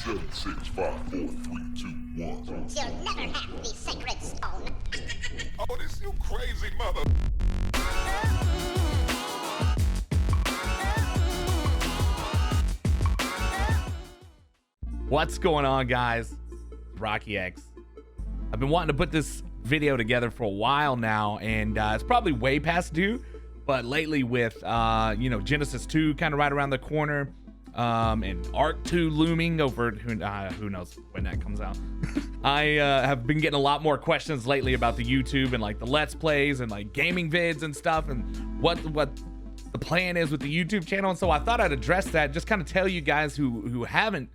7, 6, 5, 4, 3, 2, 1. You'll never have the sacred stone. Oh, this you crazy mother. What's going on, guys? RockyX. I've been wanting to put this video together for a while now, and it's probably way past due, but lately with Genesis 2 kind of right around the corner, and Arc 2 looming over, who knows when that comes out. I have been getting a lot more questions lately about the YouTube and like the Let's Plays and like gaming vids and stuff, and what the plan is with the YouTube channel. And so I thought I'd address that, just kind of tell you guys who haven't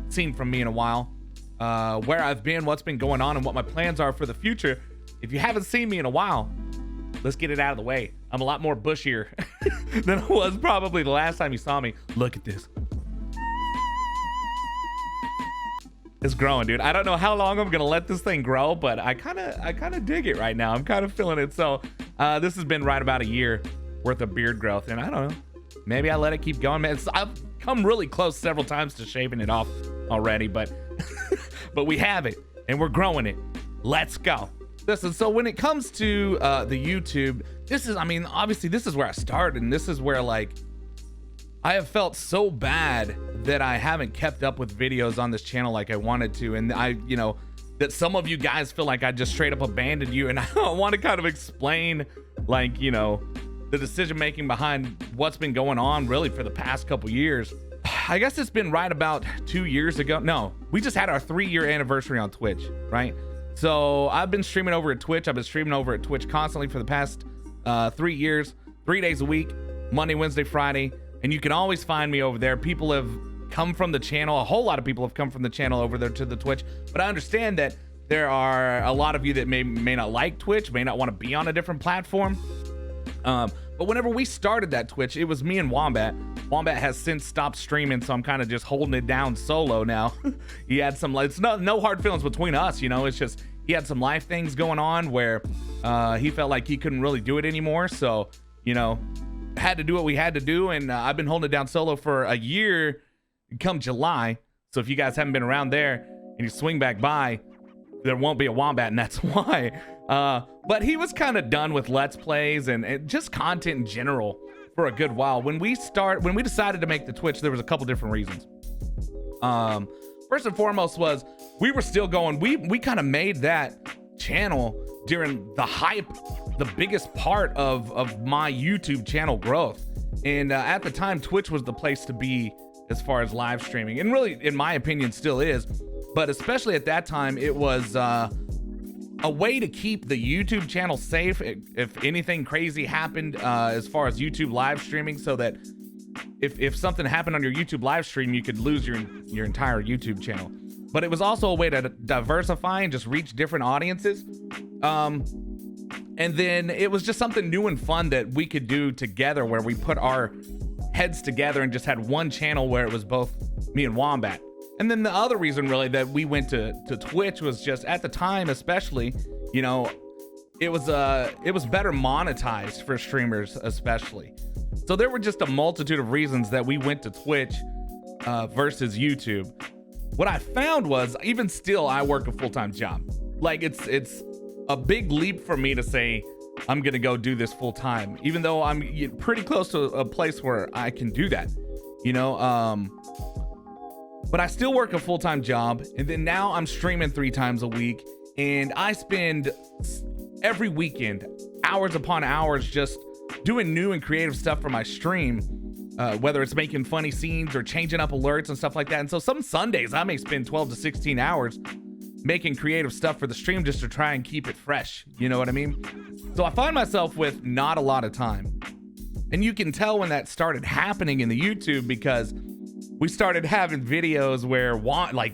seen from me in a while, where I've been, what's been going on, and what my plans are for the future. If you haven't seen me in a while, let's get it out of the way. I'm a lot more bushier than I was probably the last time you saw me. Look at this. It's growing, dude. I don't know how long I'm gonna let this thing grow, but I kind of dig it right now. I'm kind of feeling it. So this has been right about a year worth of beard growth, and I don't know, maybe I let it keep going, man. I've come really close several times to shaving it off already, but but we have it and we're growing it. Let's go. Listen, so when it comes to the YouTube, this is, I mean, obviously this is where I started, and this is where like I have felt so bad that I haven't kept up with videos on this channel like I wanted to, and that some of you guys feel like I just straight up abandoned you, and I want to kind of explain like the decision making behind what's been going on really for the past couple years. I guess it's been right about 2 years ago. No, we just had our 3-year anniversary on Twitch, right? So I've been streaming over at Twitch. I've been streaming over at Twitch constantly for the past 3 years, 3 days a week, Monday, Wednesday, Friday. And you can always find me over there. People have come from the channel. A whole lot of people have come from the channel over there to the Twitch. But I understand that there are a lot of you that may not like Twitch, may not want to be on a different platform. But whenever we started that Twitch, it was me and Wombat. Wombat has since stopped streaming, so I'm kind of just holding it down solo now. He had some, it's no hard feelings between us, it's just he had some life things going on where he felt like he couldn't really do it anymore. So, had to do what we had to do, and I've been holding it down solo for a year come July. So if you guys haven't been around there and you swing back by, there won't be a Wombat, and that's why. But he was kind of done with Let's Plays and just content in general for a good while. When we decided to make the Twitch, there was a couple different reasons. First and foremost was we were still going. We kind of made that channel during the hype, the biggest part of my YouTube channel growth. And at the time, Twitch was the place to be as far as live streaming, and really, in my opinion, still is. But especially at that time, it was a way to keep the YouTube channel safe if anything crazy happened as far as YouTube live streaming, so that if something happened on your YouTube live stream, you could lose your entire YouTube channel. But it was also a way to diversify and just reach different audiences. And then it was just something new and fun that we could do together, where we put our heads together and just had one channel where it was both me and Wombat. And then the other reason really that we went to Twitch was just at the time, especially, it was better monetized for streamers, especially. So there were just a multitude of reasons that we went to Twitch versus YouTube. What I found was, even still, I work a full-time job. Like it's a big leap for me to say I'm gonna go do this full-time, even though I'm pretty close to a place where I can do that, but I still work a full-time job, and then now I'm streaming 3 times a week, and I spend every weekend hours upon hours just doing new and creative stuff for my stream, whether it's making funny scenes or changing up alerts and stuff like that. And so some Sundays I may spend 12 to 16 hours making creative stuff for the stream just to try and keep it fresh. You know what I mean? So I find myself with not a lot of time. And you can tell when that started happening in the YouTube, because we started having videos where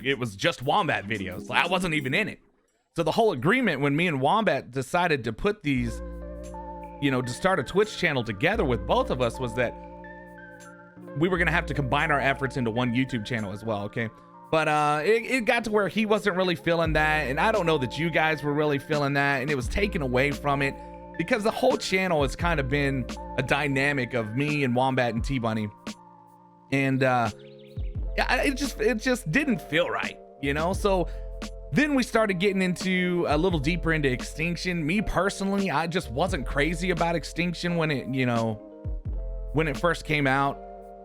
it was just Wombat videos. Like, I wasn't even in it. So the whole agreement when me and Wombat decided to put these, to start a Twitch channel together with both of us, was that we were going to have to combine our efforts into one YouTube channel as well. Okay. But it got to where he wasn't really feeling that, and I don't know that you guys were really feeling that, and it was taken away from it, because the whole channel has kind of been a dynamic of me and Wombat and T-Bunny. And it just didn't feel right, you know? So then we started getting into a little deeper into Extinction. Me personally, I just wasn't crazy about Extinction when it first came out.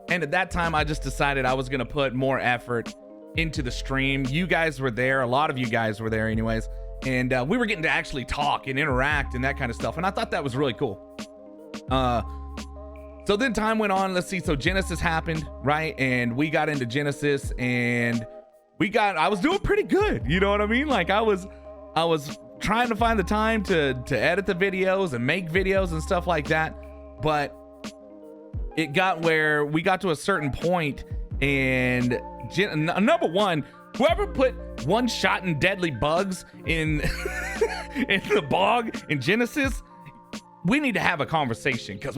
And at that time, I just decided I was going to put more effort into the stream. You guys were there. A lot of you guys were there anyways. And we were getting to actually talk and interact and that kind of stuff. And I thought that was really cool. So then time went on. Let's see. So Genesis happened, right? And we got into Genesis and I was doing pretty good. You know what I mean? Like I was trying to find the time to edit the videos and make videos and stuff like that. But it got where we got to a certain point and number one, whoever put one shot and deadly bugs in in the bog in Genesis, we need to have a conversation, because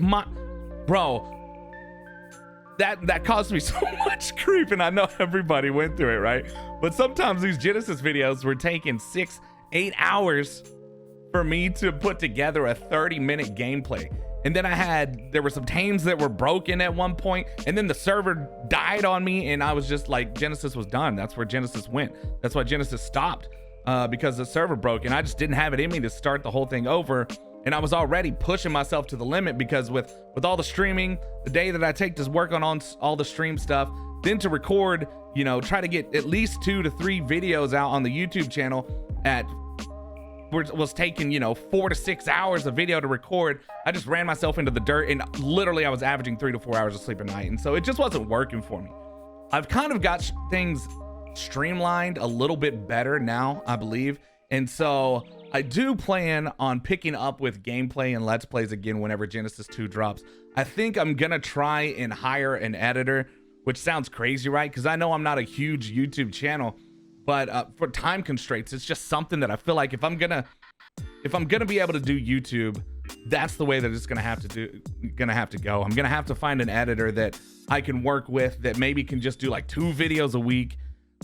that caused me so much grief, and I know everybody went through it, right? But sometimes these Genesis videos were taking 6-8 hours for me to put together a 30-minute gameplay. And then there were some tames that were broken at one point, and then the server died on me, and I was just like, Genesis was done. That's where Genesis went. That's why Genesis stopped, because the server broke, and I just didn't have it in me to start the whole thing over. And I was already pushing myself to the limit, because with all the streaming, the day that I take to work on all the stream stuff, then to record, try to get at least 2 to 3 videos out on the YouTube channel was taking 4 to 6 hours of video to record. I just ran myself into the dirt, and literally I was averaging 3 to 4 hours of sleep a night, and so it just wasn't working for me. I've kind of got things streamlined a little bit better now, I believe, and so I do plan on picking up with gameplay and let's plays again whenever Genesis 2 drops. I think I'm gonna try and hire an editor, which sounds crazy, right? Because I know I'm not a huge YouTube channel, but for time constraints, it's just something that I feel like if I'm gonna be able to do YouTube, that's the way that it's gonna have to go. I'm gonna have to find an editor that I can work with, that maybe can just do like 2 videos a week,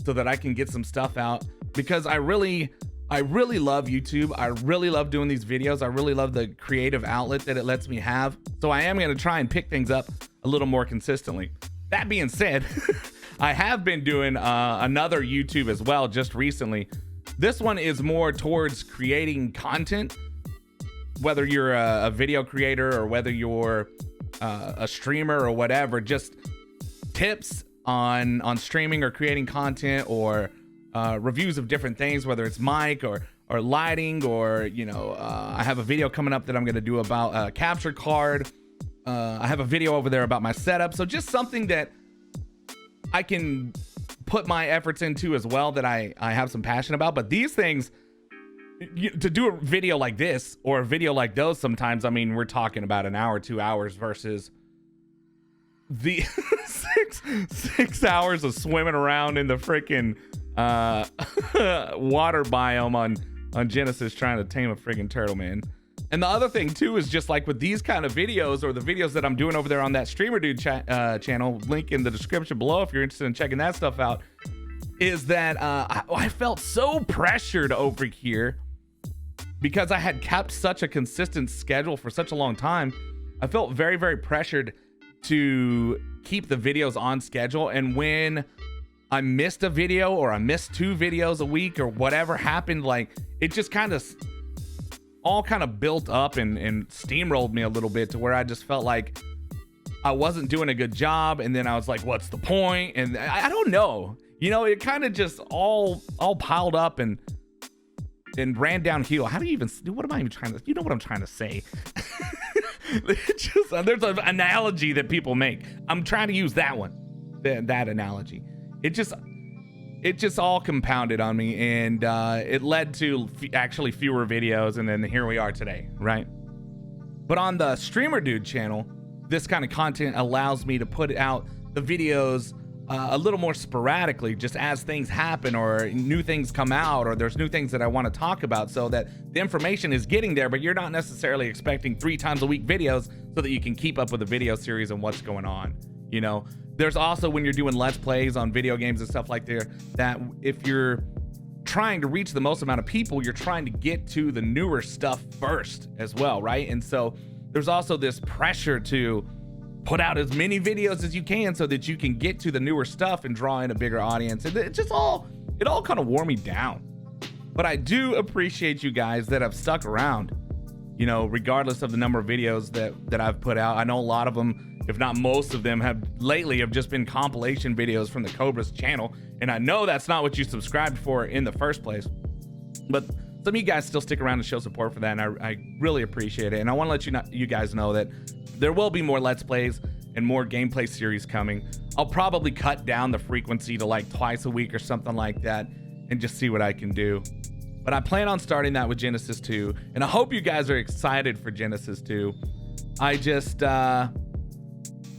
so that I can get some stuff out, because I really love YouTube. I really love doing these videos. I really love the creative outlet that it lets me have. So I am gonna try and pick things up a little more consistently. That being said, I have been doing another YouTube as well just recently. This one is more towards creating content, whether you're a video creator or whether you're a streamer or whatever, just tips on streaming or creating content, or reviews of different things, whether it's mic or lighting, or I have a video coming up that I'm going to do about a capture card. I have a video over there about my setup, so just something that I can put my efforts into as well, that I have some passion about. But these things, to do a video like this or a video like those, sometimes, I mean, we're talking about an hour, 2 hours versus the 6 hours of swimming around in the freaking water biome on Genesis trying to tame a freaking turtle, man. And the other thing too is just like with these kind of videos, or the videos that I'm doing over there on that Streamer Dude channel, link in the description below if you're interested in checking that stuff out, is that I felt so pressured over here because I had kept such a consistent schedule for such a long time. I felt very, very pressured to keep the videos on schedule, and when I missed a video, or I missed 2 videos a week, or whatever happened, like it just kind of all built up and steamrolled me a little bit, to where I just felt like I wasn't doing a good job. And then I was like, what's the point? And I don't know, it kind of just all piled up and ran downhill. How do you even, what am I even trying to, what I'm trying to say? There's an analogy that people make. I'm trying to use that one, that analogy. It just all compounded on me, and it led to actually fewer videos, and then here we are today, right? But on the Streamer Dude channel, this kind of content allows me to put out the videos a little more sporadically, just as things happen, or new things come out, or there's new things that I want to talk about, so that the information is getting there, but you're not necessarily expecting 3 times a week videos, so that you can keep up with the video series and what's going on. There's also, when you're doing let's plays on video games and stuff like that, if you're trying to reach the most amount of people, you're trying to get to the newer stuff first as well, right? And so there's also this pressure to put out as many videos as you can so that you can get to the newer stuff and draw in a bigger audience. And it all kind of wore me down. But I do appreciate you guys that have stuck around, you know, regardless of the number of videos that I've put out. I know a lot of them, if not most of them, have just been compilation videos from the Cobra's channel. And I know that's not what you subscribed for in the first place. But some of you guys still stick around and show support for that, and I really appreciate it. And I want to let you guys know that there will be more Let's Plays and more gameplay series coming. I'll probably cut down the frequency to like twice a week or something like that and just see what I can do. But I plan on starting that with Genesis 2, and I hope you guys are excited for Genesis 2.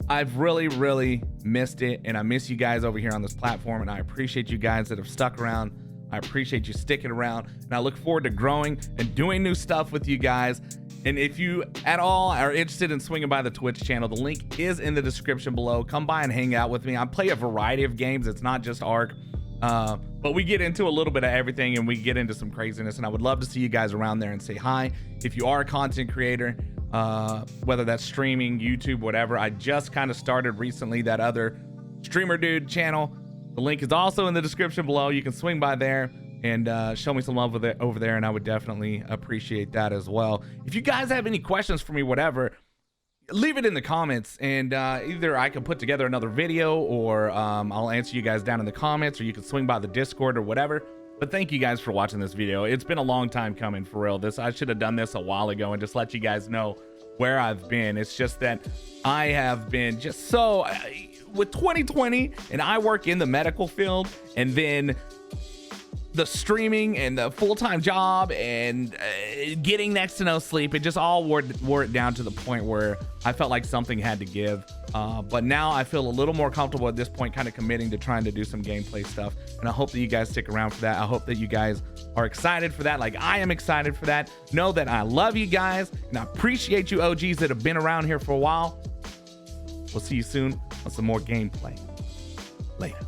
I've really missed it, and I miss you guys over here on this platform, and I appreciate you guys that have stuck around. I appreciate you sticking around, and I look forward to growing and doing new stuff with you guys. And if you at all are interested in swinging by the Twitch channel, the link is in the description below. Come by and hang out with me. I play a variety of games. It's not just Ark, but we get into a little bit of everything, and we get into some craziness, and I would love to see you guys around there and say hi. If you are a content creator, whether that's streaming, YouTube, whatever, I just kind of started recently that other streamer dude channel. The link is also in the description below. You can swing by there and show me some love with it over there, and I would definitely appreciate that as well. If you guys have any questions for me, whatever, leave it in the comments, and either I can put together another video, or I'll answer you guys down in the comments, or you can swing by the Discord or whatever. But thank you guys for watching this video. It's been a long time coming, for real. I should have done this a while ago and just let you guys know where I've been. It's just that I have been just so with 2020, and I work in the medical field, and then the streaming and the full-time job and getting next to no sleep, it just all wore it down to the point where I felt like something had to give. But now I feel a little more comfortable at this point, kind of committing to trying to do some gameplay stuff. And I hope that you guys stick around for that. I hope that you guys are excited for that, like I am excited for that. Know that I love you guys, and I appreciate you OGs that have been around here for a while. We'll see you soon on some more gameplay. Later.